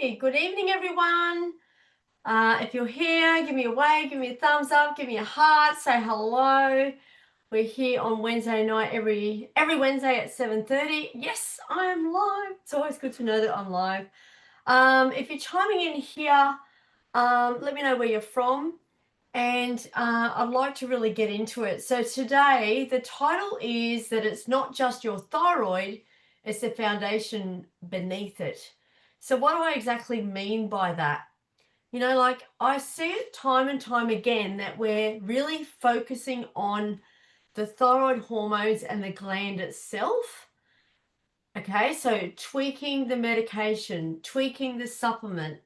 Hey, good evening, everyone. If you're here, give me a wave, give me a thumbs up, give me a heart, say hello. We're here on Wednesday night, every Wednesday at 7:30. Yes, I am live. It's always good to know that I'm live. If you're chiming in here, let me know where you're from, and I'd like to really get into it. So today, the title is that it's not just your thyroid, it's the foundation beneath it. So what do I exactly mean by that? Like I see it time and time again that we're really focusing on the thyroid hormones and the gland itself. Okay, so tweaking the medication, tweaking the supplement.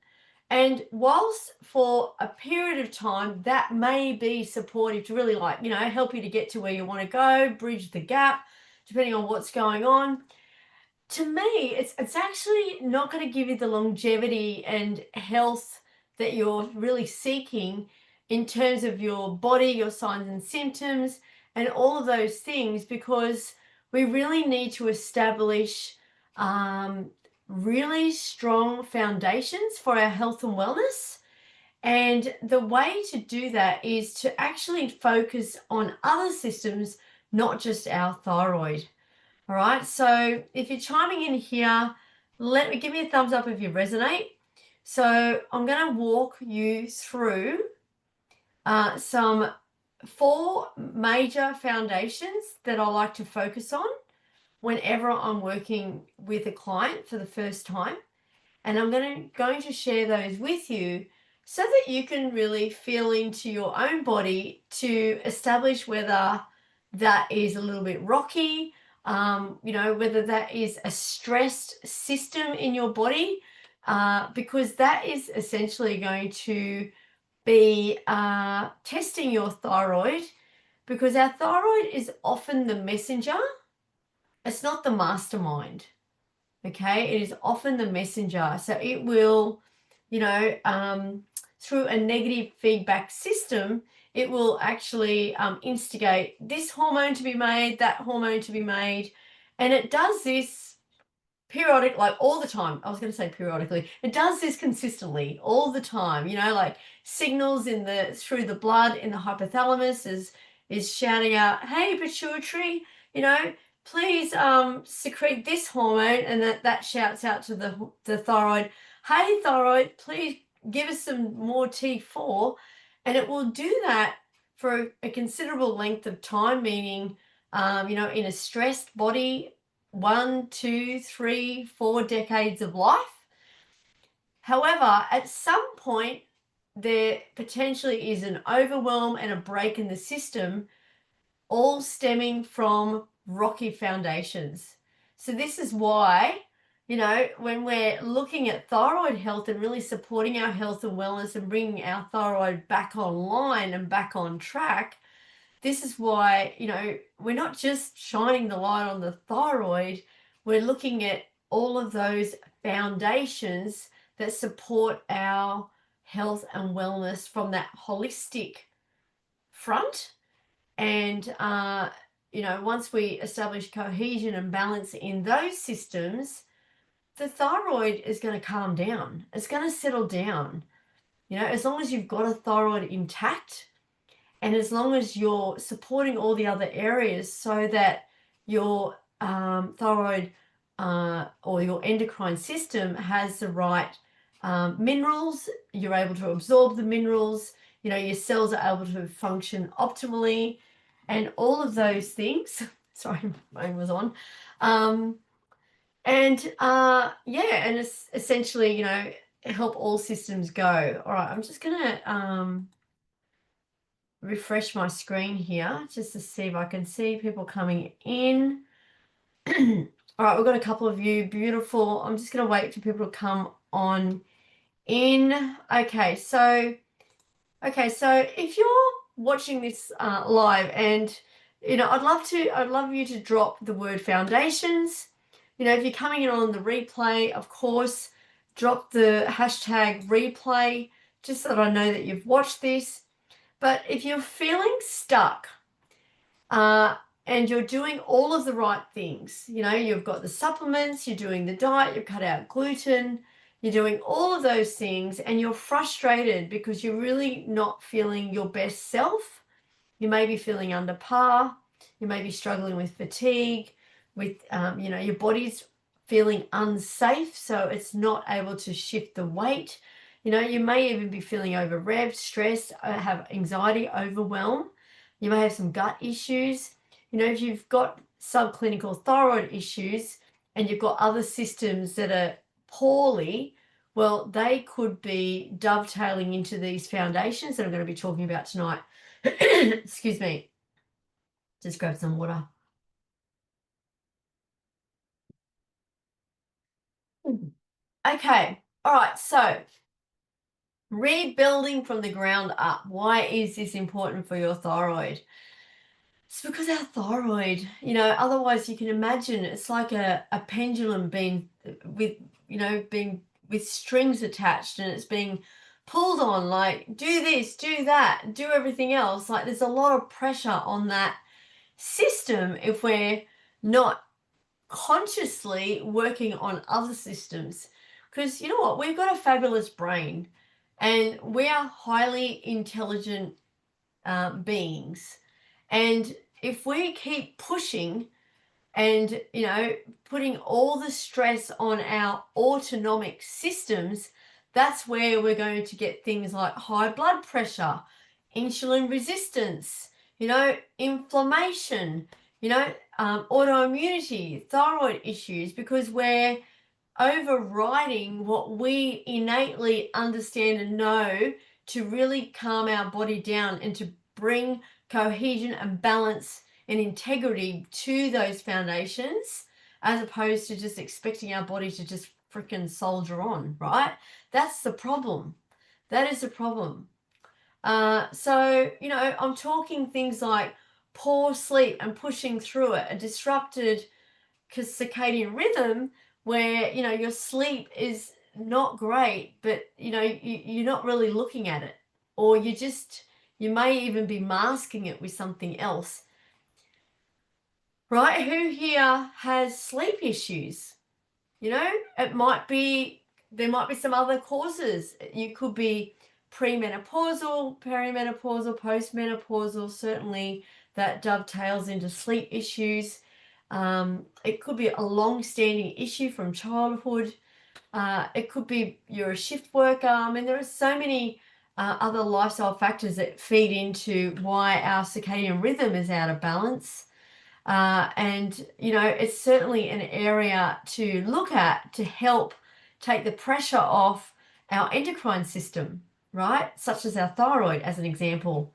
And whilst for a period of time that may be supportive to really help you to get to where you want to go, bridge the gap, depending on what's going on. To me, it's actually not going to give you the longevity and health that you're really seeking in terms of your body, your signs and symptoms, and all of those things, because we really need to establish really strong foundations for our health and wellness. And the way to do that is to actually focus on other systems, not just our thyroid. All right, so if you're chiming in here, give me a thumbs up if you resonate. So I'm going to walk you through some 4 major foundations that I like to focus on whenever I'm working with a client for the first time. And I'm going to share those with you so that you can really feel into your own body to establish whether that is a little bit rocky, whether that is a stressed system in your body, because that is essentially going to be testing your thyroid, because our thyroid is often the messenger. It's not the mastermind. Okay, it is often the messenger. So it will, through a negative feedback system, it will actually instigate this hormone to be made, that hormone to be made. And it does this all the time. I was going to say periodically. It does this consistently all the time, like signals through the blood in the hypothalamus is shouting out, hey, pituitary, please secrete this hormone, and that shouts out to the thyroid, hey thyroid, please give us some more T4. And it will do that for a considerable length of time, meaning in a stressed body, 1, 2, 3, 4 decades of life. However, at some point there potentially is an overwhelm and a break in the system, all stemming from rocky foundations. So this is why, when we're looking at thyroid health and really supporting our health and wellness and bringing our thyroid back online and back on track, this is why, we're not just shining the light on the thyroid, we're looking at all of those foundations that support our health and wellness from that holistic front. And once we establish cohesion and balance in those systems, the thyroid is going to calm down. It's going to settle down. As long as you've got a thyroid intact, and as long as you're supporting all the other areas so that your thyroid or your endocrine system has the right minerals, you're able to absorb the minerals, your cells are able to function optimally, and all of those things. Sorry, my phone was on. And it's essentially, help all systems go. All right, I'm just going to refresh my screen here just to see if I can see people coming in. All right, we've got a couple of you. Beautiful. I'm just going to wait for people to come on in. Okay, so if you're watching this live, and I'd love you to drop the word foundations. If you're coming in on the replay, of course, drop the hashtag replay just so that I know that you've watched this. But if you're feeling stuck and you're doing all of the right things, you've got the supplements, you're doing the diet, you've cut out gluten, you're doing all of those things, and you're frustrated because you're really not feeling your best self. You may be feeling under par. You may be struggling with fatigue, with, your body's feeling unsafe, so it's not able to shift the weight. You may even be feeling over revved, stressed, have anxiety, overwhelm. You may have some gut issues. If you've got subclinical thyroid issues and you've got other systems that are poorly, well, they could be dovetailing into these foundations that I'm going to be talking about tonight. Excuse me. Just grab some water. Okay. All right. So, rebuilding from the ground up. Why is this important for your thyroid? It's because our thyroid, otherwise you can imagine it's like a pendulum being being with strings attached, and it's being pulled on, like, do this, do that, do everything else. Like, there's a lot of pressure on that system if we're not consciously working on other systems. Because you know what? We've got a fabulous brain, and we are highly intelligent beings. And if we keep pushing and, putting all the stress on our autonomic systems, that's where we're going to get things like high blood pressure, insulin resistance, inflammation, autoimmunity, thyroid issues, because we're overriding what we innately understand and know to really calm our body down and to bring cohesion and balance and integrity to those foundations, as opposed to just expecting our body to just freaking soldier on, right? That's the problem. That is the problem. So, I'm talking things like poor sleep and pushing through it, a disrupted circadian rhythm where, your sleep is not great, but, you're not really looking at it, or you may even be masking it with something else, right? Who here has sleep issues? There might be some other causes. You could be premenopausal, perimenopausal, postmenopausal. Certainly that dovetails into sleep issues. It could be a long-standing issue from childhood. It could be you're a shift worker. I mean, there are so many other lifestyle factors that feed into why our circadian rhythm is out of balance. And, it's certainly an area to look at to help take the pressure off our endocrine system, right? Such as our thyroid, as an example.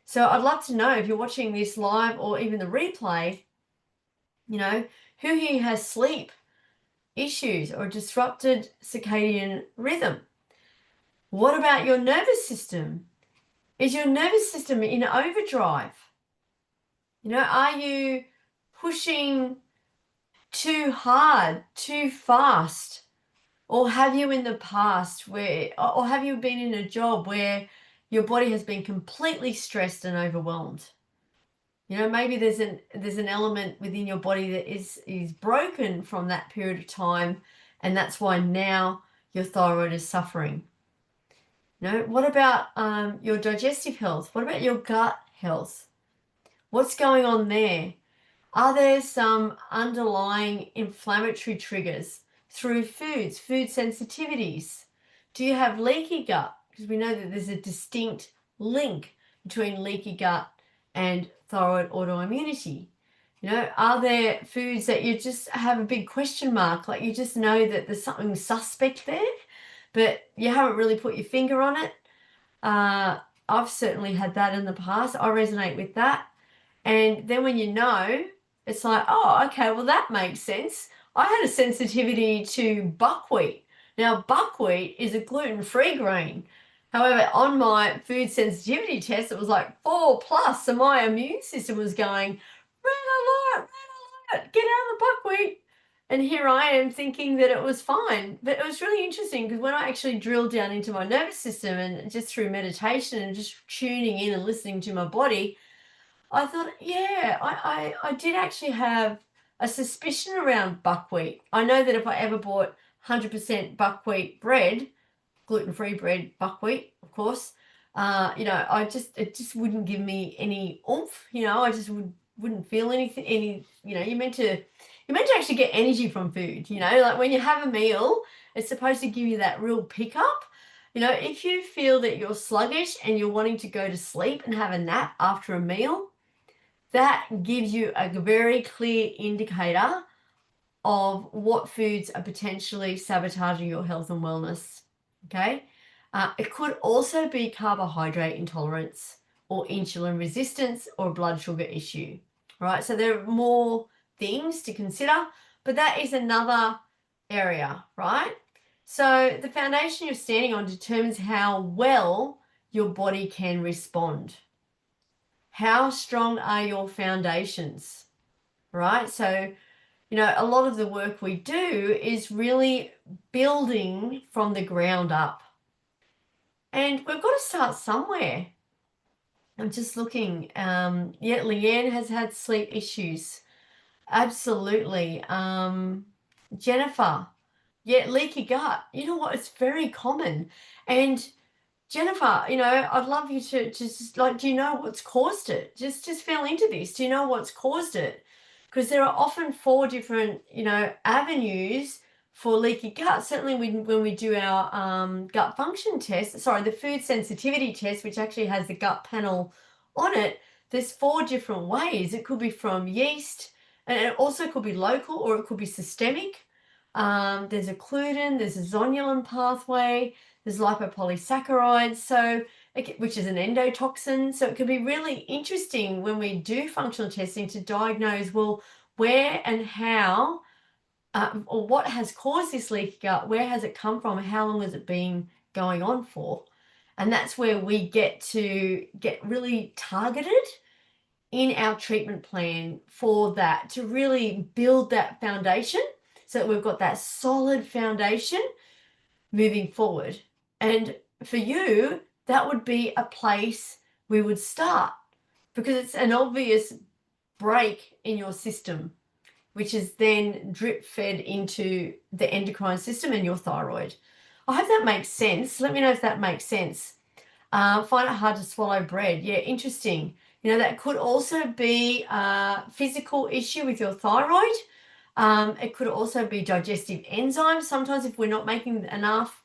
So I'd love to know, if you're watching this live or even the replay, who here has sleep issues or disrupted circadian rhythm? What about your nervous system? Is your nervous system in overdrive? Are you pushing too hard, too fast? Or have you in the past or have you been in a job where your body has been completely stressed and overwhelmed? Maybe there's an element within your body that is broken from that period of time, and that's why now your thyroid is suffering. What about your digestive health? What about your gut health? What's going on there? Are there some underlying inflammatory triggers through foods, food sensitivities? Do you have leaky gut? Because we know that there's a distinct link between leaky gut and thyroid autoimmunity. Are there foods that you just have a big question mark, like you just know that there's something suspect there, but you haven't really put your finger on it? I've certainly had that in the past. I resonate with that. And then when it's like, oh, okay, well, that makes sense. I had a sensitivity to buckwheat. Now, buckwheat is a gluten-free grain. However, on my food sensitivity test, it was like 4+. So my immune system was going, red alert, get out of the buckwheat. And here I am thinking that it was fine. But it was really interesting, because when I actually drilled down into my nervous system, and just through meditation and just tuning in and listening to my body, I thought, yeah, I did actually have a suspicion around buckwheat. I know that if I ever bought 100% buckwheat bread, gluten-free bread, buckwheat, of course, you know, it just wouldn't give me any oomph. You know, I just wouldn't feel anything. You know, you're meant to actually get energy from food. You know, like when you have a meal, it's supposed to give you that real pickup. You know, if you feel that you're sluggish and you're wanting to go to sleep and have a nap after a meal, that gives you a very clear indicator of what foods are potentially sabotaging your health and wellness. Okay. It could also be carbohydrate intolerance or insulin resistance or blood sugar issue. Right. So there are more things to consider, but that is another area, right? So the foundation you're standing on determines how well your body can respond. How strong are your foundations, right? So, you know, a lot of the work we do is really building from the ground up. And we've got to start somewhere. I'm just looking. Yeah, Leanne has had sleep issues. Absolutely. Jennifer, yeah, leaky gut. You know what? It's very common. And Jennifer, you know, I'd love you to just like, do you know what's caused it? Just fell into this. Do you know what's caused it? Because there are often 4 different, you know, avenues for leaky gut. Certainly when we do our gut function test, sorry, the food sensitivity test, which actually has the gut panel on it, there's 4 different ways. It could be from yeast, and it also could be local or it could be systemic. There's a gluten, there's a zonulin pathway, there's lipopolysaccharides, so which is an endotoxin. So it can be really interesting when we do functional testing to diagnose, well, where and how, or what has caused this leaky gut, where has it come from, how long has it been going on for? And that's where we get to get really targeted in our treatment plan for that, to really build that foundation so that we've got that solid foundation moving forward. And for you, that would be a place we would start because it's an obvious break in your system, which is then drip fed into the endocrine system and your thyroid. I hope that makes sense. Let me know if that makes sense. Find it hard to swallow bread. Yeah, interesting. You know, that could also be a physical issue with your thyroid. It could also be digestive enzymes. Sometimes if we're not making enough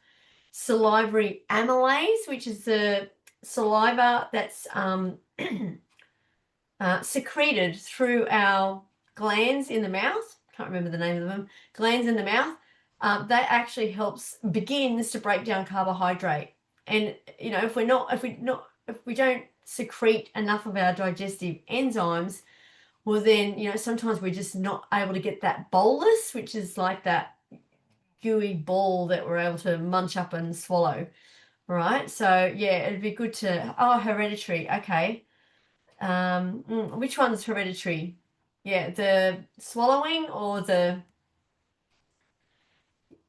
salivary amylase, which is the saliva that's secreted through our glands in the mouth. Can't remember the name of them. Glands in the mouth. That actually begins to break down carbohydrate. And you know, if we don't secrete enough of our digestive enzymes, well then, you know, sometimes we're just not able to get that bolus, which is like that gooey ball that we're able to munch up and swallow. Right. So yeah, it'd be good to, hereditary. Okay. Which one's hereditary? Yeah, the swallowing or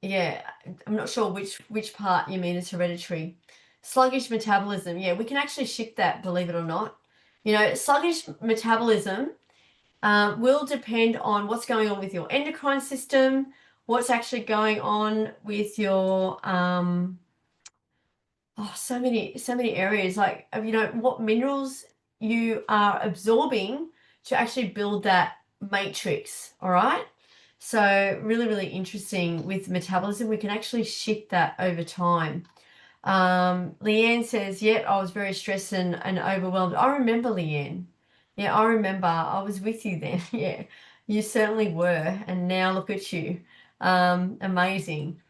yeah, I'm not sure which part you mean is hereditary. Sluggish metabolism. Yeah, we can actually shift that, believe it or not. You know, sluggish metabolism will depend on what's going on with your endocrine system, what's actually going on with your so many areas, like, you know, what minerals you are absorbing to actually build that matrix. All right. So really interesting with metabolism. We can actually shift that over time. Leanne says, yep, I was very stressed and overwhelmed. I remember, Leanne. Yeah, I remember. I was with you then. Yeah, you certainly were. And now look at you. Amazing.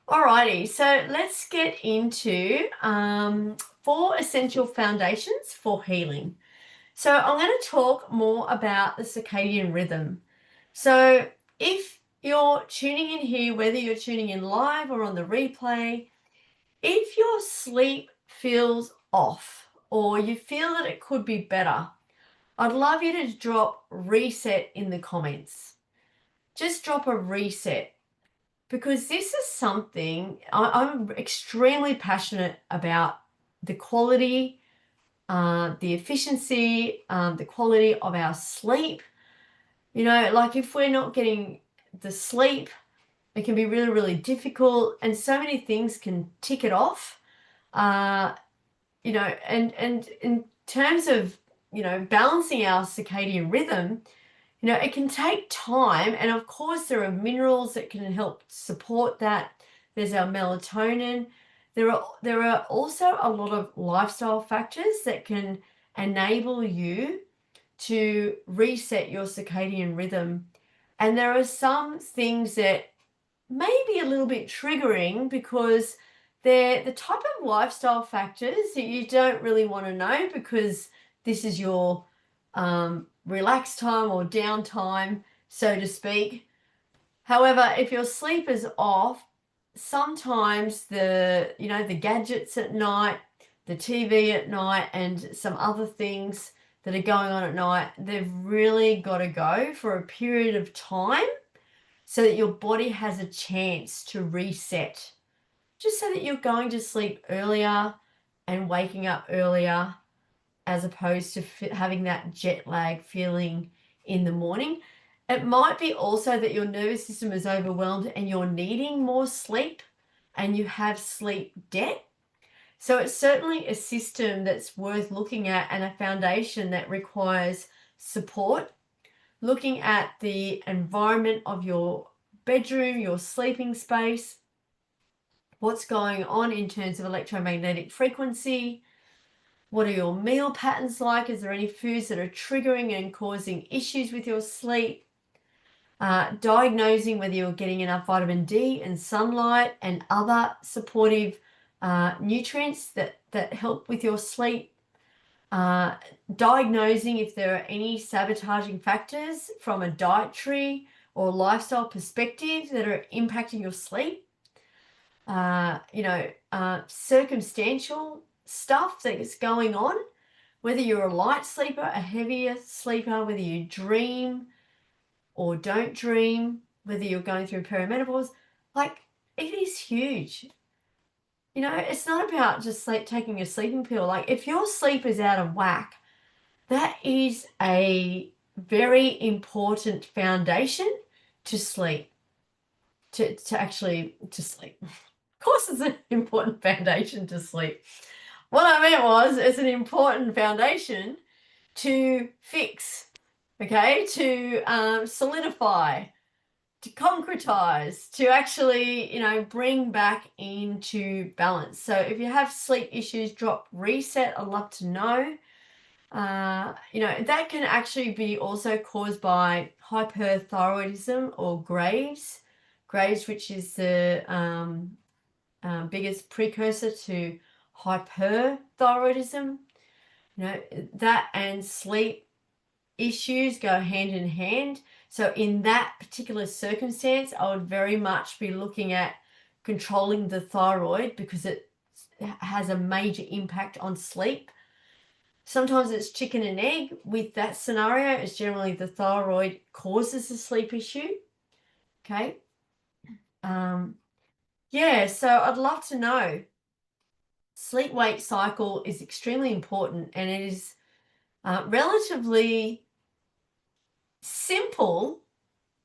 Alrighty, so let's get into 4 essential foundations for healing. So I'm going to talk more about the circadian rhythm. So if you're tuning in here, whether you're tuning in live or on the replay, if your sleep feels off or you feel that it could be better, I'd love you to drop reset in the comments. Just drop a reset, because this is something I'm extremely passionate about: the quality, the efficiency, the quality of our sleep. You know, like if we're not getting the sleep, It can be really, really difficult, and so many things can tick it off. You know, and in terms of, you know, balancing our circadian rhythm, you know, it can take time. And of course, there are minerals that can help support that. There's our melatonin. There are also a lot of lifestyle factors that can enable you to reset your circadian rhythm. And there are some things that may be a little bit triggering because they're the type of lifestyle factors that you don't really want to know, because this is your relaxed time or downtime, so to speak. However, if your sleep is off, sometimes the gadgets at night, the TV at night, and some other things that are going on at night, they've really got to go for a period of time so that your body has a chance to reset, just so that you're going to sleep earlier and waking up earlier, as opposed to having that jet lag feeling in the morning. It might be also that your nervous system is overwhelmed and you're needing more sleep and you have sleep debt. So it's certainly a system that's worth looking at, and a foundation that requires support. Looking at the environment of your bedroom, your sleeping space, what's going on in terms of electromagnetic frequency, what are your meal patterns like? Is there any foods that are triggering and causing issues with your sleep? Diagnosing whether you're getting enough vitamin D and sunlight and other supportive nutrients that help with your sleep. Diagnosing if there are any sabotaging factors from a dietary or lifestyle perspective that are impacting your sleep. Circumstantial stuff that's going on, whether you're a light sleeper, a heavier sleeper, whether you dream or don't dream, whether you're going through perimenopause. Like, it is huge. You know, it's not about just taking a sleeping pill. Like, if your sleep is out of whack, that is a very important foundation to sleep, to sleep. Of course, it's an important foundation to sleep. What I meant was, it's an important foundation to fix, okay, to solidify, to concretize, to actually, bring back into balance. So if you have sleep issues, drop, reset, I'd love to know. That can actually be also caused by hyperthyroidism or Graves, which is the biggest precursor to hyperthyroidism. That and sleep issues go hand in hand. So in that particular circumstance, I would very much be looking at controlling the thyroid, because it has a major impact on sleep. Sometimes it's chicken and egg. With that scenario, it's generally the thyroid causes the sleep issue. Okay. So I'd love to know. Sleep-wake cycle is extremely important, and it is relatively simple.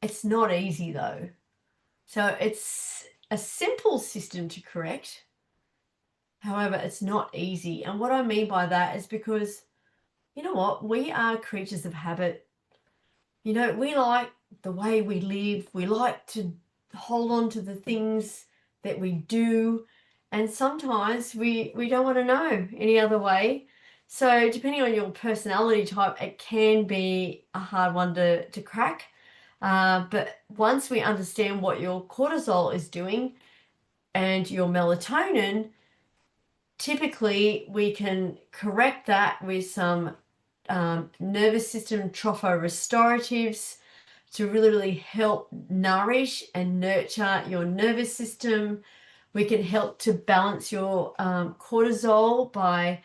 It's not easy though. So it's a simple system to correct. However, it's not easy. And what I mean by that is because, you know what, we are creatures of habit. We like the way we live. We like to hold on to the things that we do. And sometimes we don't want to know any other way. So depending on your personality type, it can be a hard one to crack. But once we understand what your cortisol is doing and your melatonin, typically we can correct that with some nervous system tropho-restoratives to really, really help nourish and nurture your nervous system. We can help to balance your cortisol by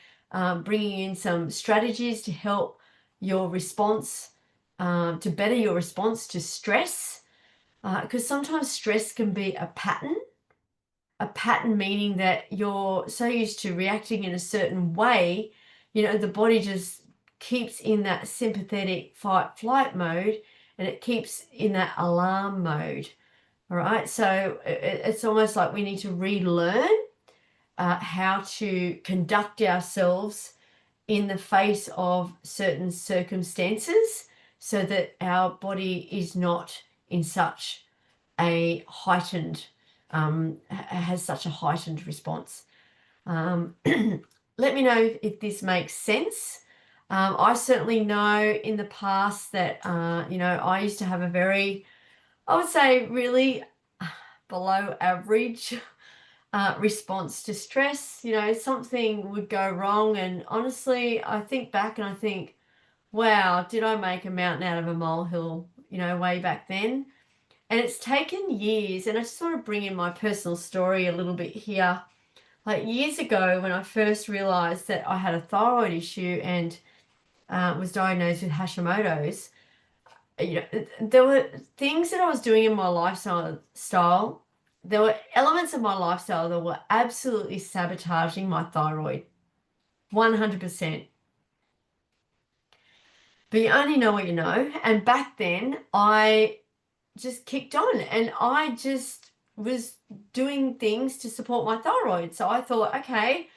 bringing in some strategies to help your response, to better your response to stress. Because sometimes stress can be a pattern meaning that you're so used to reacting in a certain way, the body just keeps in that sympathetic fight-flight mode, and it keeps in that alarm mode. All right, so it's almost like we need to relearn how to conduct ourselves in the face of certain circumstances so that our body is not in such a heightened, has such a heightened response. Let me know if this makes sense. I certainly know in the past that, I used to have a very, I would say, really below average response to stress. Something would go wrong, and honestly, I think back and I think, wow, did I make a mountain out of a molehill, way back then? And it's taken years, and I just want to bring in my personal story a little bit here. Like years ago, when I first realized that I had a thyroid issue and was diagnosed with Hashimoto's, there were things that I was doing in my lifestyle. There were elements of my lifestyle that were absolutely sabotaging my thyroid, 100%. But you only know what you know. And back then, I just kicked on, and I just was doing things to support my thyroid. So I thought, okay,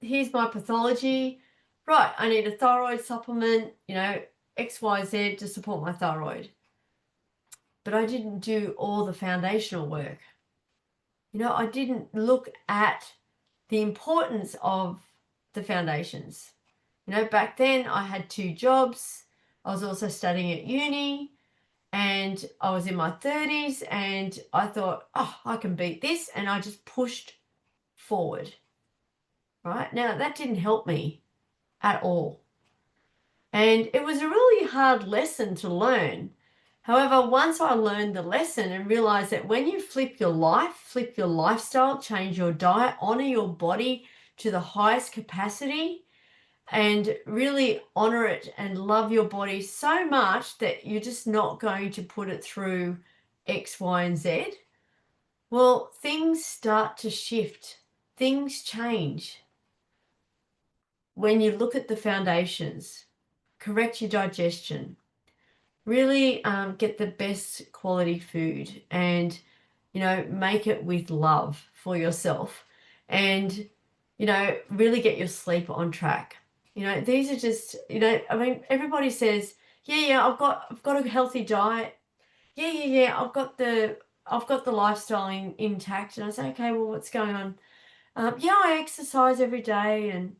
here's my pathology. Right, I need a thyroid supplement, XYZ to support my thyroid. But I didn't do all the foundational work. I didn't look at the importance of the foundations. Back then I had 2 jobs. I was also studying at uni, and I was in my 30s, and I thought, oh, I can beat this. And I just pushed forward. Right? Now, that didn't help me at all. And it was a really hard lesson to learn. However, once I learned the lesson and realized that when you flip your life, flip your lifestyle, change your diet, honor your body to the highest capacity, and really honor it and love your body so much that you're just not going to put it through X, Y, and Z, well, things start to shift. Things change. When you look at the foundations, correct your digestion, really get the best quality food, and, make it with love for yourself, and, really get your sleep on track. These are just, everybody says, yeah, I've got a healthy diet. Yeah, I've got the lifestyle intact. And I say, okay, well, what's going on? Yeah, I exercise every day, and,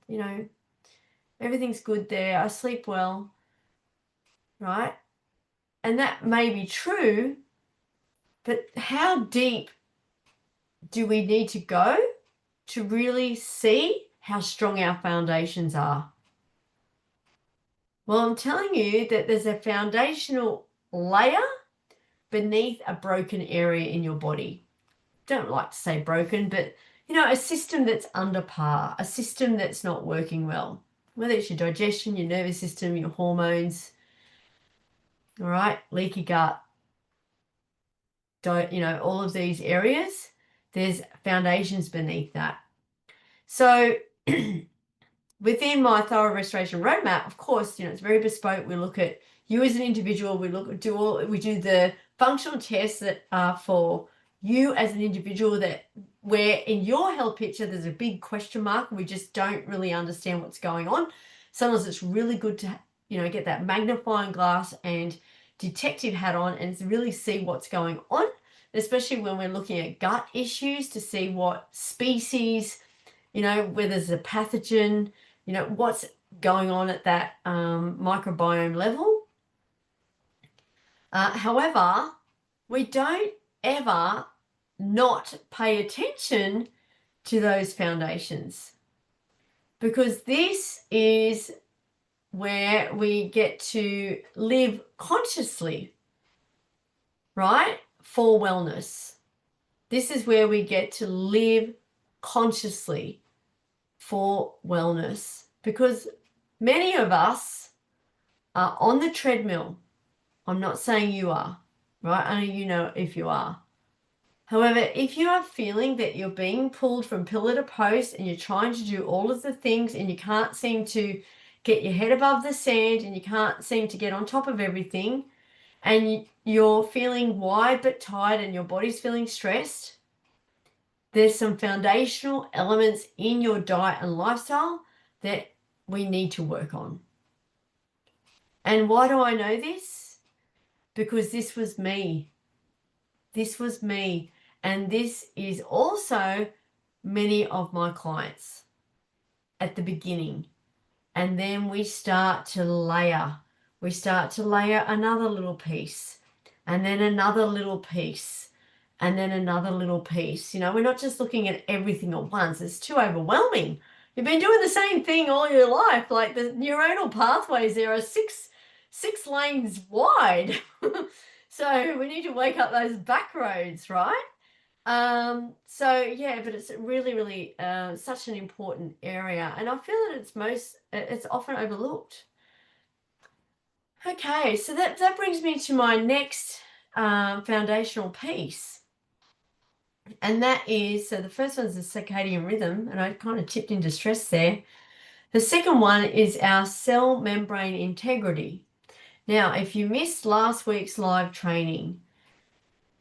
everything's good there. I sleep well, right? And that may be true, but how deep do we need to go to really see how strong our foundations are? Well, I'm telling you that there's a foundational layer beneath a broken area in your body. Don't like to say broken, but a system that's under par, a system that's not working well, whether it's your digestion, your nervous system, your hormones, all right, leaky gut, all of these areas, there's foundations beneath that. So within my thyroid restoration roadmap, of course, it's very bespoke. We look at you as an individual. We do the functional tests that are for you as an individual, that where in your health picture there's a big question mark. We just don't really understand what's going on. Sometimes it's really good to get that magnifying glass and detective hat on and really see what's going on, especially when we're looking at gut issues, to see what species, whether there's a pathogen, what's going on at that microbiome level. However, we don't ever not pay attention to those foundations, because this is where we get to live consciously, right, for wellness. This is where we get to live consciously for wellness, because many of us are on the treadmill. I'm not saying you are, right? Only you know if you are. However, if you are feeling that you're being pulled from pillar to post and you're trying to do all of the things and you can't seem to get your head above the sand and you can't seem to get on top of everything, and you're feeling wired but tired and your body's feeling stressed, there's some foundational elements in your diet and lifestyle that we need to work on. And why do I know this? Because this was me. This was me. And this is also many of my clients at the beginning. And then we start to layer. We start to layer another little piece, and then another little piece, and then another little piece. You know, we're not just looking at everything at once. It's too overwhelming. You've been doing the same thing all your life. Like the neuronal pathways there are six lanes wide. So we need to wake up those back roads, right? So yeah, but it's really such an important area, and I feel that it's often overlooked. Okay, so that brings me to my next foundational piece, and that is, so the first one's the circadian rhythm, and I kind of tipped into stress there. The second one is our cell membrane integrity. Now, if you missed last week's live training,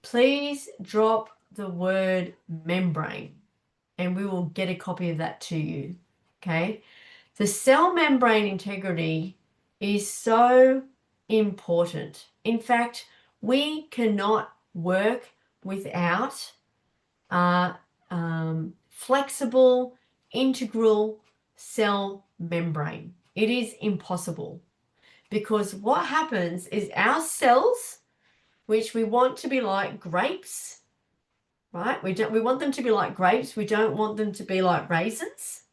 please drop the word membrane and we will get a copy of that to you. Okay. The cell membrane integrity is so important. In fact, we cannot work without flexible, integral cell membrane. It is impossible, because what happens is our cells, which we want to be like grapes, right? We want them to be like grapes. We don't want them to be like raisins.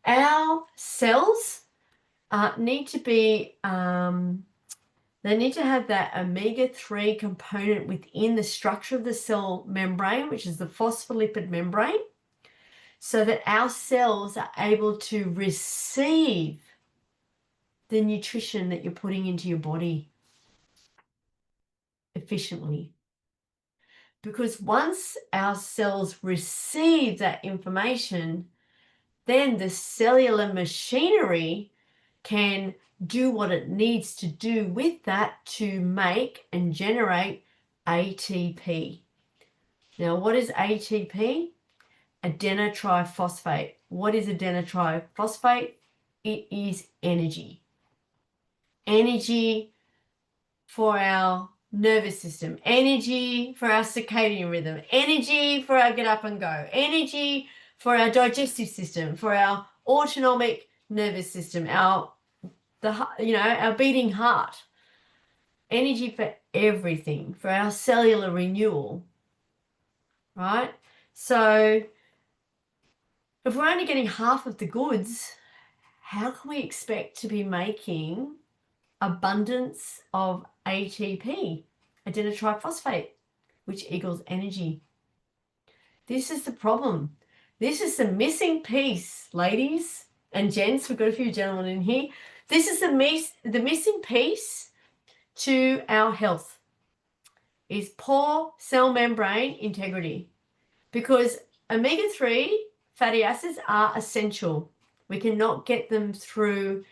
Our cells need to be, they need to have that omega-3 component within the structure of the cell membrane, which is the phospholipid membrane, so that our cells are able to receive the nutrition that you're putting into your body efficiently. Because once our cells receive that information, then the cellular machinery can do what it needs to do with that to make and generate ATP. Now, what is ATP? Adenotriphosphate. What is adenotriphosphate? It is energy. Energy for our nervous system, energy for our circadian rhythm, energy for our get up and go, energy for our digestive system, for our autonomic nervous system, our beating heart, energy for everything, for our cellular renewal, right? So if we're only getting half of the goods, how can we expect to be making abundance of ATP, adenotriphosphate, which equals energy? This is the problem. This is the missing piece, ladies and gents. We've got a few gentlemen in here. This is the missing piece to our health, is poor cell membrane integrity, because omega-3 fatty acids are essential. We cannot get them through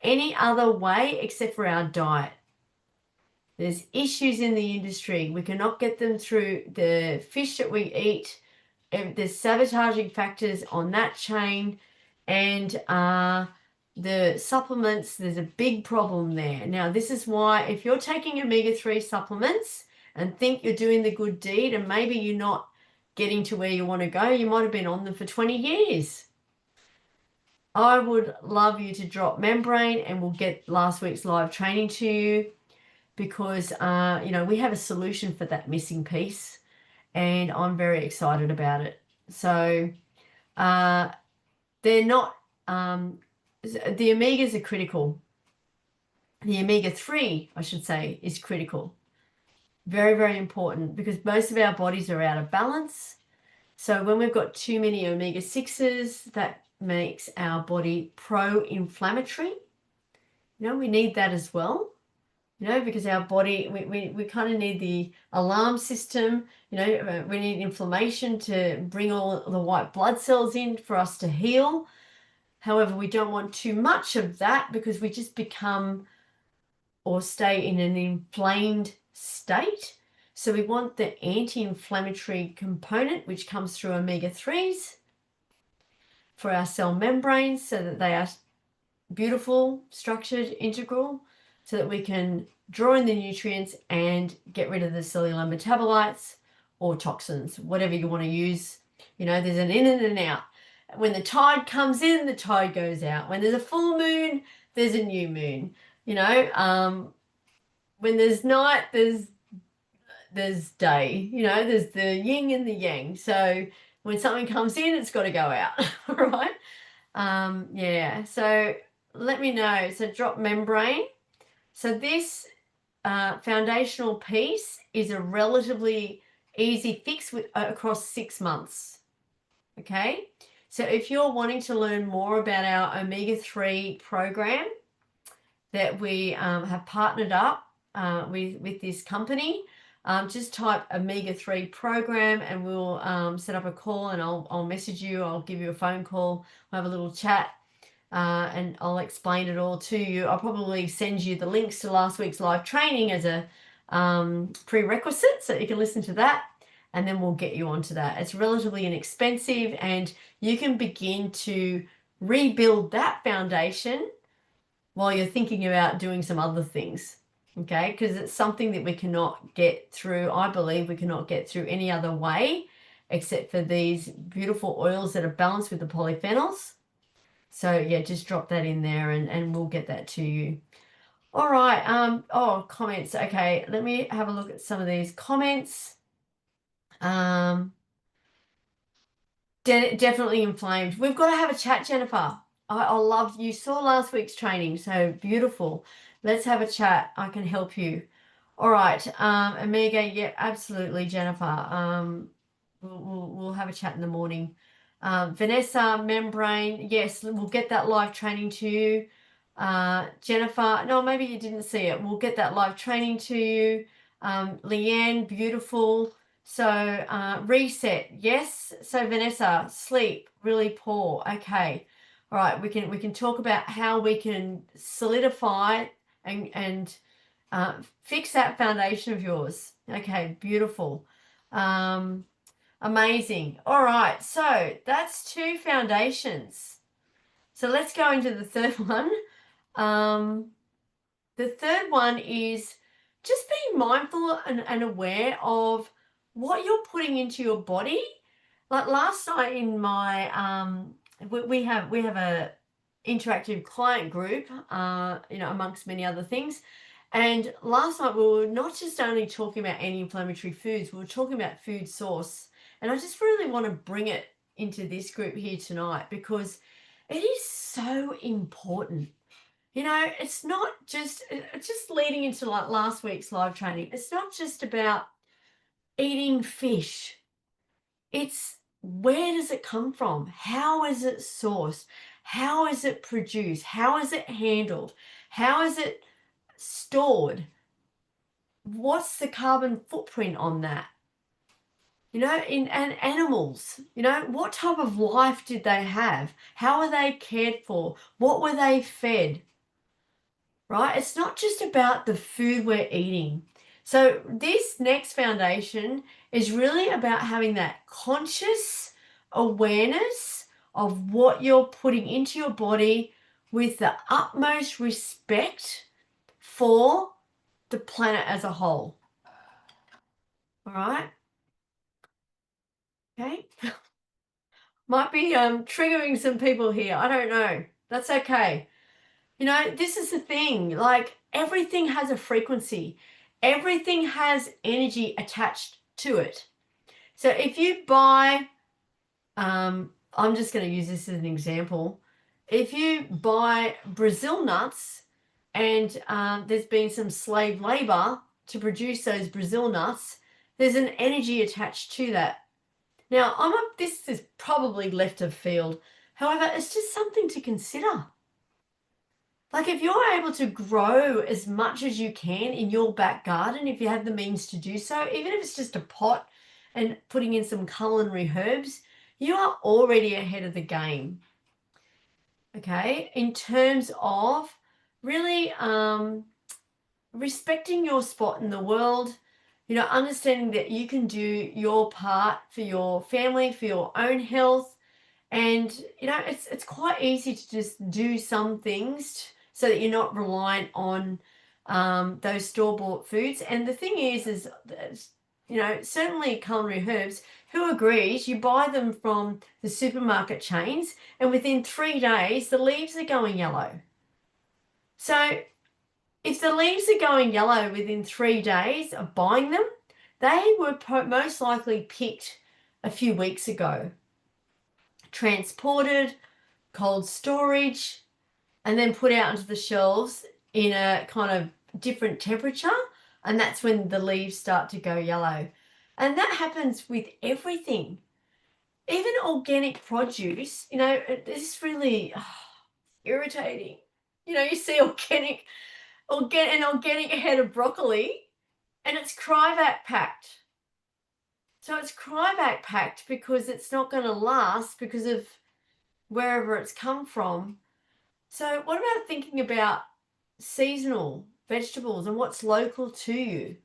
any other way except for our diet. There's issues in the industry. We cannot get them through the fish that we eat. There's sabotaging factors on that chain, and the supplements, there's a big problem there. Now, this is why if you're taking omega-3 supplements and think you're doing the good deed, and maybe you're not getting to where you want to go, you might have been on them for 20 years. I would love you to drop membrane, and we'll get last week's live training to you, because we have a solution for that missing piece, and I'm very excited about it. So they're not, the omegas are critical. The omega-3, I should say, is critical. Very, very important, because most of our bodies are out of balance. So when we've got too many omega-6s, that makes our body pro-inflammatory. We need that as well. Because our body, we kind of need the alarm system. We need inflammation to bring all the white blood cells in for us to heal. However, we don't want too much of that, because we just become or stay in an inflamed state. So we want the anti-inflammatory component, which comes through omega-3s for our cell membranes, so that they are beautiful, structured, integral, so that we can draw in the nutrients and get rid of the cellular metabolites or toxins, whatever you want to use. You know, there's an in and an out. When the tide comes in, the tide goes out. When there's a full moon, there's a new moon. You know, when there's night, there's day. You know, there's the yin and the yang. So when something comes in, it's got to go out, right? Yeah. So let me know. So drop membrane. So this foundational piece is a relatively easy fix across 6 months. Okay. So if you're wanting to learn more about our omega-3 program that we have partnered up with this company, just type omega-3 program and we'll set up a call, and I'll message you, I'll give you a phone call, we'll have a little chat, and I'll explain it all to you. I'll probably send you the links to last week's live training as a prerequisite so you can listen to that, and then we'll get you onto that. It's relatively inexpensive and you can begin to rebuild that foundation while you're thinking about doing some other things. Okay, because it's something that we cannot get through, I believe we cannot get through any other way except for these beautiful oils that are balanced with the polyphenols. So yeah, just drop that in there and we'll get that to you. All right. Oh, comments. Okay, let me have a look at some of these comments. Definitely inflamed. We've got to have a chat, Jennifer. I love, you saw last week's training, so beautiful. Let's have a chat. I can help you. All right. Omega, yeah, absolutely, Jennifer. We'll have a chat in the morning. Vanessa, membrane, yes, we'll get that live training to you. Jennifer, no, maybe you didn't see it. We'll get that live training to you. Leanne, beautiful. So reset, yes. So Vanessa, sleep, really poor. Okay. All right, we can talk about how we can solidify and fix that foundation of yours. Okay, beautiful. Amazing. All right, so that's 2 foundations. So let's go into the third one. The third one is just being mindful and aware of what you're putting into your body. Like last night in my we have a interactive client group, you know, amongst many other things. And last night we were not just only talking about anti-inflammatory foods, we were talking about food source. And I just really want to bring it into this group here tonight because it is so important. You know, it's not just leading into like last week's live training. It's not just about eating fish. It's where does it come from? How is it sourced? How is it produced? How is it handled? How is it stored? What's the carbon footprint on that? You know, and animals, you know, what type of life did they have? How were they cared for? What were they fed? Right? It's not just about the food we're eating. So this next foundation is really about having that conscious awareness of what you're putting into your body with the utmost respect for the planet as a whole. All right? Okay. Might be triggering some people here. I don't know. That's okay. You know, this is the thing. Like everything has a frequency. Everything has energy attached to it. So if you buy, I'm just going to use this as an example. If you buy Brazil nuts and there's been some slave labor to produce those Brazil nuts, there's an energy attached to that. Now, this is probably left of field. However, it's just something to consider. Like if you're able to grow as much as you can in your back garden, if you have the means to do so, even if it's just a pot and putting in some culinary herbs, you are already ahead of the game. Okay, in terms of really respecting your spot in the world, understanding that you can do your part for your family, for your own health. And, it's quite easy to just do some things so that you're not reliant on those store-bought foods. And the thing is certainly culinary herbs, who agrees, you buy them from the supermarket chains and within 3 days the leaves are going yellow. So if the leaves are going yellow within 3 days of buying them, they were most likely picked a few weeks ago, transported, cold storage, and then put out onto the shelves in a kind of different temperature, and that's when the leaves start to go yellow. And that happens with everything. Even organic produce, it's really irritating. You see an organic head of broccoli and it's cryovac packed. So it's cryovac packed because it's not going to last because of wherever it's come from. So what about thinking about seasonal vegetables and what's local to you?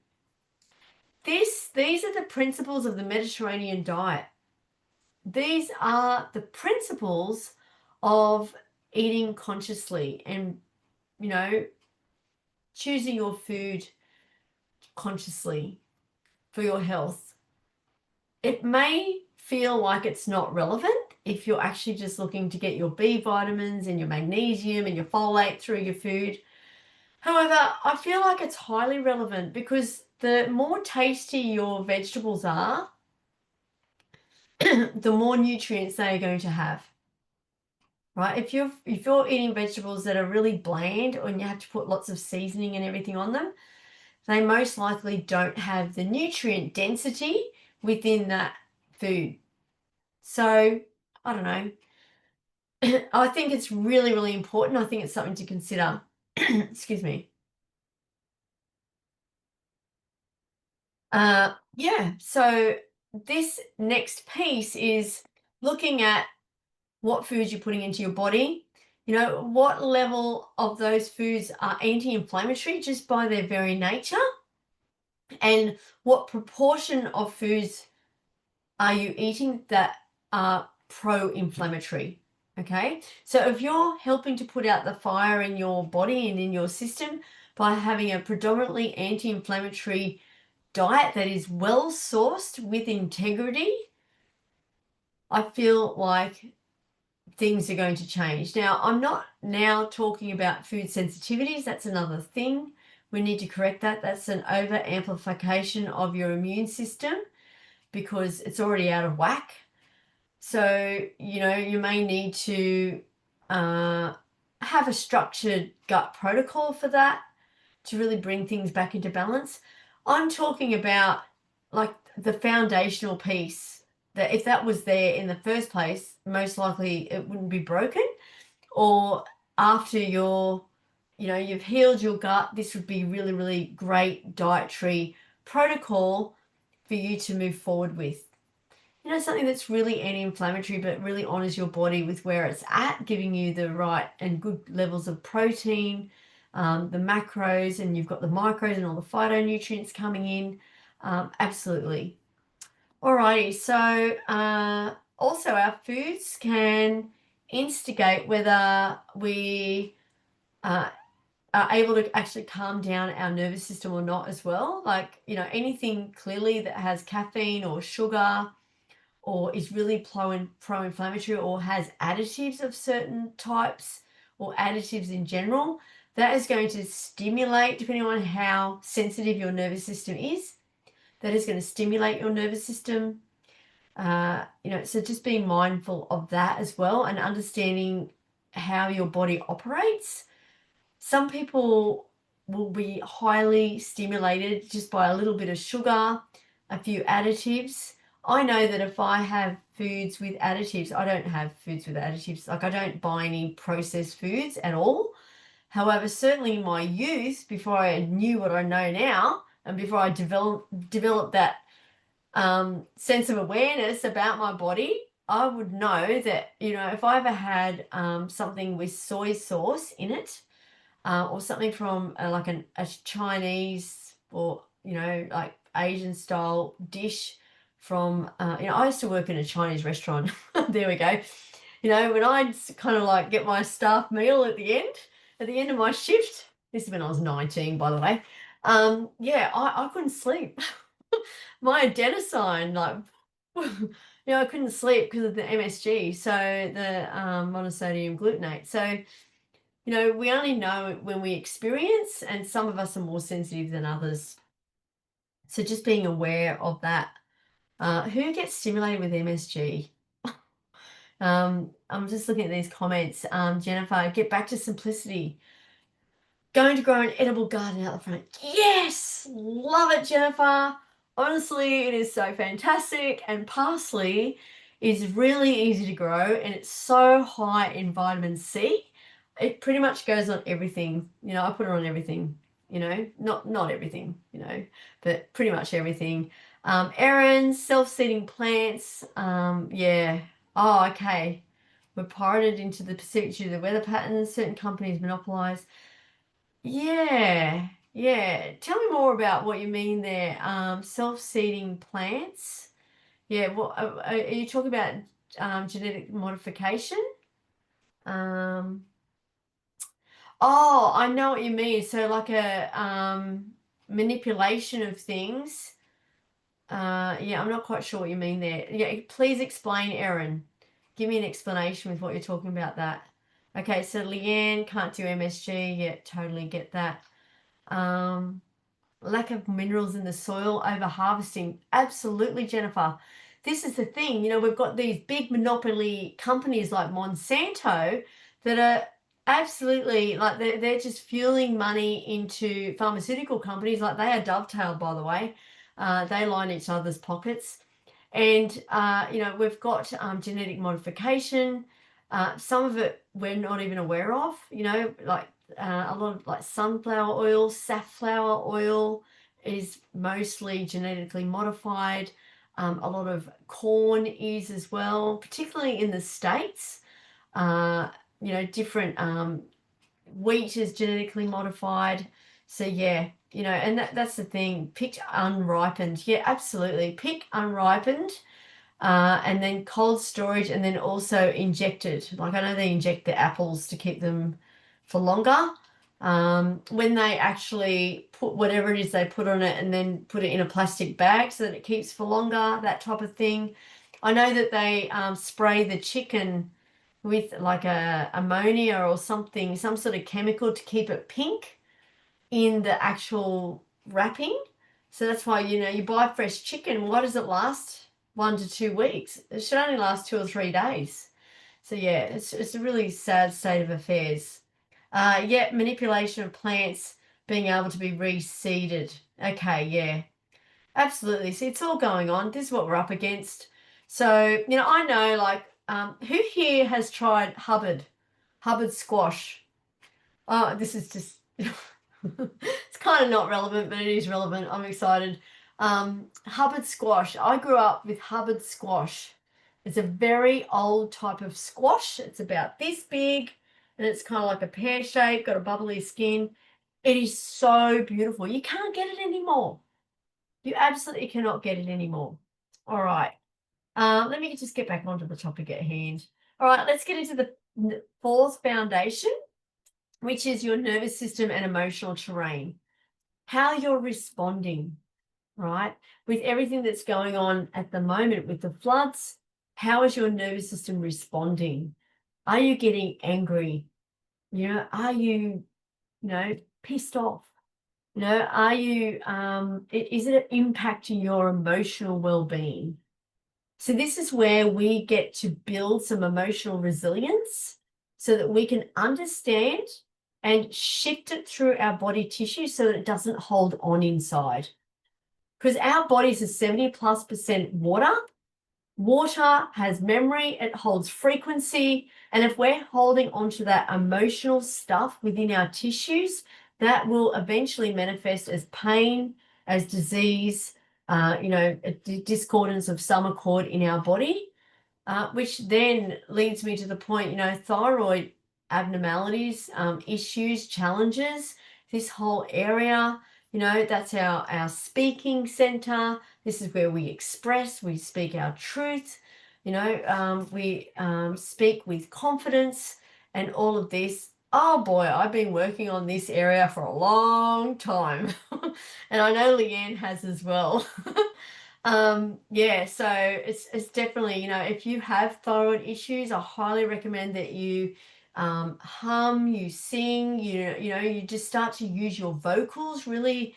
These are the principles of the Mediterranean diet. These are the principles of eating consciously and, choosing your food consciously for your health. It may feel like it's not relevant if you're actually just looking to get your B vitamins and your magnesium and your folate through your food. However, I feel like it's highly relevant because the more tasty your vegetables are, the more nutrients they are going to have. Right? If you're eating vegetables that are really bland and you have to put lots of seasoning and everything on them, they most likely don't have the nutrient density within that food. So, I don't know. I think it's really, really important. I think it's something to consider. Excuse me. Yeah, so this next piece is looking at what foods you're putting into your body. What level of those foods are anti-inflammatory just by their very nature, and what proportion of foods are you eating that are pro-inflammatory? Okay, so if you're helping to put out the fire in your body and in your system by having a predominantly anti-inflammatory diet that is well sourced with integrity, I feel like things are going to change. Now, I'm not now talking about food sensitivities. That's another thing. We need to correct that. That's an over amplification of your immune system because it's already out of whack. So, you may need to have a structured gut protocol for that to really bring things back into balance. I'm talking about like the foundational piece, that if that was there in the first place, most likely it wouldn't be broken. Or after you've healed your gut, this would be really, really great dietary protocol for you to move forward with. Something that's really anti-inflammatory but really honors your body with where it's at, giving you the right and good levels of protein, the macros, and you've got the micros and all the phytonutrients coming in. Absolutely. Alrighty, so also our foods can instigate whether we are able to actually calm down our nervous system or not as well. Like, anything clearly that has caffeine or sugar or is really pro-inflammatory or has additives of certain types or additives in general, that is going to stimulate, depending on how sensitive your nervous system is, that is going to stimulate your nervous system. So just being mindful of that as well and understanding how your body operates. Some people will be highly stimulated just by a little bit of sugar, a few additives. I know that if I have foods with additives, I don't have foods with additives. Like, I don't buy any processed foods at all. However, certainly in my youth, before I knew what I know now, and before I developed that sense of awareness about my body, I would know that, if I ever had something with soy sauce in it, or something from like a Chinese or, like Asian style dish from, I used to work in a Chinese restaurant. There we go. When I'd kind of like get my staff meal at the end of my shift, this is when I was 19, by the way. Yeah, I couldn't sleep. My adenosine, like, I couldn't sleep because of the MSG, so the monosodium glutamate. So, we only know when we experience, and some of us are more sensitive than others. So just being aware of that. Who gets stimulated with MSG? I'm just looking at these comments. Jennifer, get back to simplicity. Going to grow an edible garden out the front. Yes! Love it, Jennifer. Honestly, it is so fantastic. And parsley is really easy to grow, and it's so high in vitamin C. It pretty much goes on everything. I put it on everything, not everything, but pretty much everything. Erin, self-seeding plants. Yeah. Oh, okay. We're pirated into the Pacific due to the weather patterns. Certain companies monopolize. Yeah, yeah. Tell me more about what you mean there. Self-seeding plants. Yeah, what are you talking about? Genetic modification? Um, oh, I know what you mean. So like a manipulation of things. Yeah, I'm not quite sure what you mean there. Yeah, please explain, Erin. Give me an explanation with what you're talking about that. Okay, so Leanne can't do MSG. Yeah, totally get that. Lack of minerals in the soil, over harvesting. Absolutely, Jennifer. This is the thing, we've got these big monopoly companies like Monsanto that are absolutely like they're just fueling money into pharmaceutical companies. Like, they are dovetailed, by the way. They line each other's pockets. And, we've got genetic modification. Some of it we're not even aware of, like a lot of like sunflower oil, safflower oil is mostly genetically modified. A lot of corn is as well, particularly in the States. Different wheat is genetically modified. So yeah, and that's the thing. Picked unripened. Yeah, absolutely. Pick unripened. And then cold storage, and then also injected. Like, I know they inject the apples to keep them for longer. When they actually put whatever it is they put on it and then put it in a plastic bag so that it keeps for longer, that type of thing. I know that they spray the chicken with like a ammonia or something, some sort of chemical to keep it pink in the actual wrapping. So that's why, you buy fresh chicken. Why does it last 1 to 2 weeks? It should only last 2 or 3 days. So yeah, it's a really sad state of affairs. Yeah, manipulation of plants being able to be reseeded. Okay, yeah, absolutely. See, it's all going on. This is what we're up against. So, I know, like, who here has tried Hubbard squash? Oh, this is just it's kind of not relevant, but it is relevant. I'm excited. Hubbard squash. I grew up with Hubbard squash. It's a very old type of squash. It's about this big, and it's kind of like a pear shape, got a bubbly skin. It is so beautiful. You can't get it anymore. You absolutely cannot get it anymore. All right. Let me just get back onto the topic at hand. All right, let's get into the fourth foundation, which is your nervous system and emotional terrain. How you're responding, right? With everything that's going on at the moment with the floods, how is your nervous system responding? Are you getting angry? Are you, pissed off? Are you, is it impacting your emotional well-being? So this is where we get to build some emotional resilience so that we can understand and shift it through our body tissue so that it doesn't hold on inside. Because our bodies are 70+% water. Water has memory, it holds frequency. And if we're holding onto that emotional stuff within our tissues, that will eventually manifest as pain, as disease, a discordance of some accord in our body, which then leads me to the point, thyroid abnormalities, issues, challenges, this whole area, that's our speaking center. This is where we express, we speak our truth, we speak with confidence and all of this. Oh boy, I've been working on this area for a long time. And I know Leanne has as well. Yeah, so it's definitely, if you have thyroid issues, I highly recommend that you hum, you sing, you just start to use your vocals, really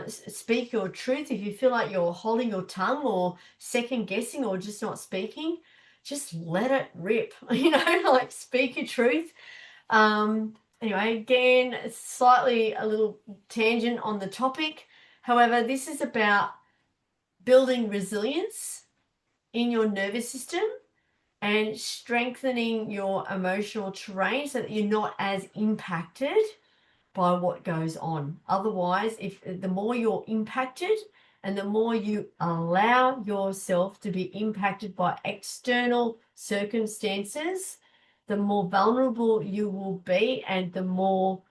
speak your truth. If you feel like you're holding your tongue or second guessing or just not speaking, just let it rip, like speak your truth. Anyway, again, it's slightly a little tangent on the topic. However, this is about building resilience in your nervous system and strengthening your emotional terrain so that you're not as impacted by what goes on. Otherwise, if the more you're impacted and the more you allow yourself to be impacted by external circumstances, the more vulnerable you will be and the more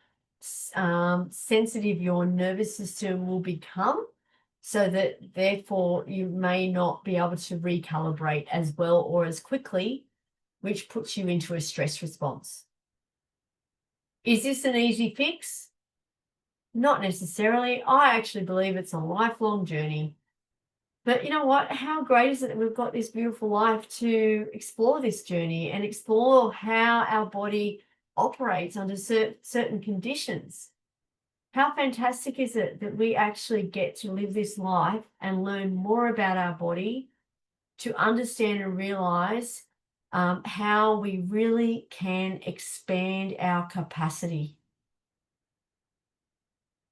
sensitive your nervous system will become, so that therefore you may not be able to recalibrate as well or as quickly, which puts you into a stress response. Is this an easy fix? Not necessarily. I actually believe it's a lifelong journey. But you know what? How great is it that we've got this beautiful life to explore this journey and explore how our body operates under certain conditions? How fantastic is it that we actually get to live this life and learn more about our body, to understand and realize how we really can expand our capacity.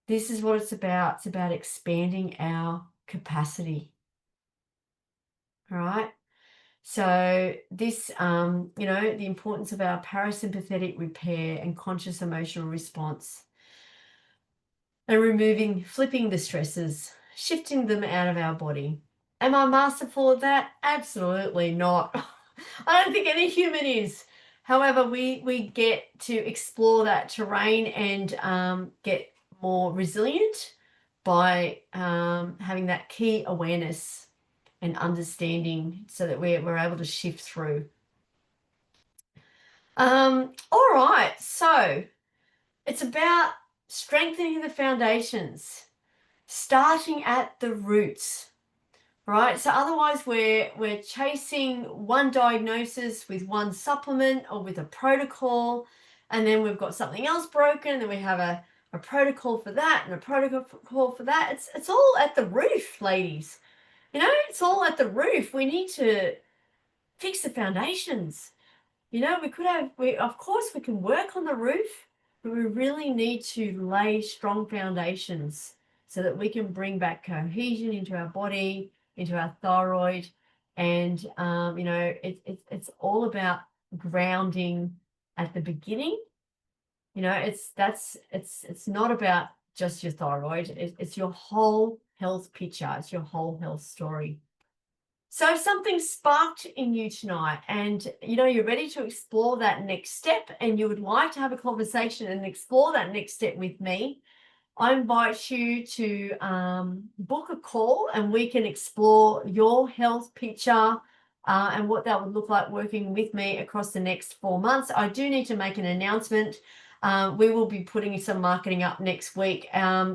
This is what it's about. It's about expanding our capacity. All right. So this, the importance of our parasympathetic repair and conscious emotional response, and flipping the stresses, shifting them out of our body. Am I masterful at that? Absolutely not. I don't think any human is. However, we get to explore that terrain and get more resilient by having that key awareness and understanding, so that we're able to shift through. All right, so it's about strengthening the foundations, starting at the roots, right? So otherwise we're chasing one diagnosis with one supplement or with a protocol, and then we've got something else broken, and then we have a protocol for that and a protocol for that. It's all at the roof, ladies. It's all at the roof. We need to fix the foundations. Of course we can work on the roof, but we really need to lay strong foundations so that we can bring back cohesion into our body, into our thyroid. And, it's all about grounding at the beginning. It's not about just your thyroid. It's your whole health picture. It's your whole health story. So if something sparked in you tonight and you're ready to explore that next step and you would like to have a conversation and explore that next step with me, I invite you to book a call and we can explore your health picture and what that would look like working with me across the next 4 months. I do need to make an announcement. We will be putting some marketing up next week.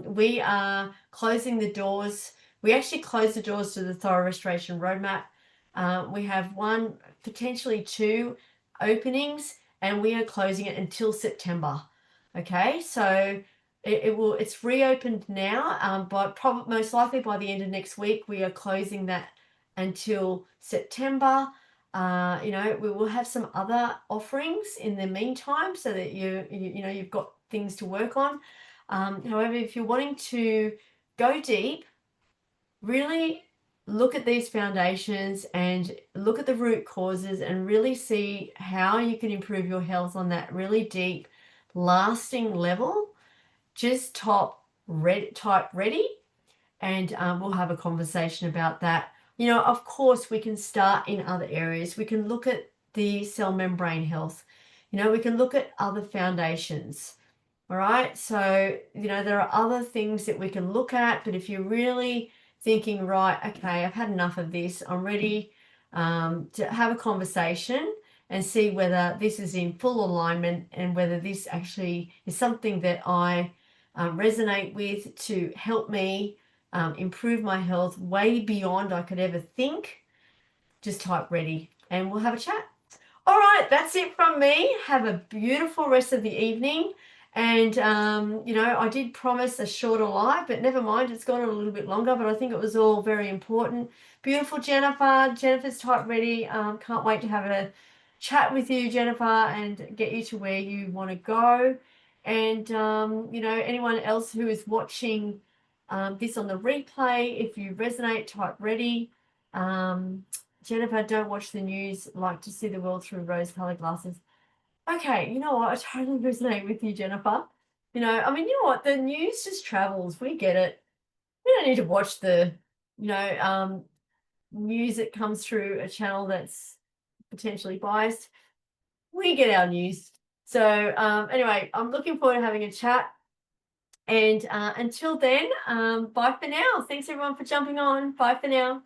We are closing the doors. We actually closed the doors to the Thyroid Restoration Roadmap. We have one, potentially 2 openings, and we are closing it until September. Okay, so it's reopened now, but most likely by the end of next week. We are closing that until September. We will have some other offerings in the meantime, so that you've got things to work on. However, if you're wanting to go deep, really look at these foundations and look at the root causes and really see how you can improve your health on that really deep, lasting level, just type ready, and we'll have a conversation about that. Of course, we can start in other areas. We can look at the cell membrane health. We can look at other foundations. All right. So, there are other things that we can look at, but if you're really thinking, right, okay, I've had enough of this, I'm ready to have a conversation and see whether this is in full alignment and whether this actually is something that I resonate with to help me improve my health way beyond I could ever think, just type ready and we'll have a chat. All right, that's it from me. Have a beautiful rest of the evening. And, I did promise a shorter live, but never mind, it's gone on a little bit longer, but I think it was all very important. Beautiful Jennifer. Jennifer's type ready. Can't wait to have a chat with you, Jennifer, and get you to where you want to go. And, anyone else who is watching this on the replay, if you resonate, type ready. Jennifer, don't watch the news, like to see the world through rose-colored glasses. Okay, you know what? I totally resonate with you, Jennifer. You know what? The news just travels. We get it. We don't need to watch the, news that comes through a channel that's potentially biased. We get our news. So anyway, I'm looking forward to having a chat. And until then, bye for now. Thanks everyone for jumping on. Bye for now.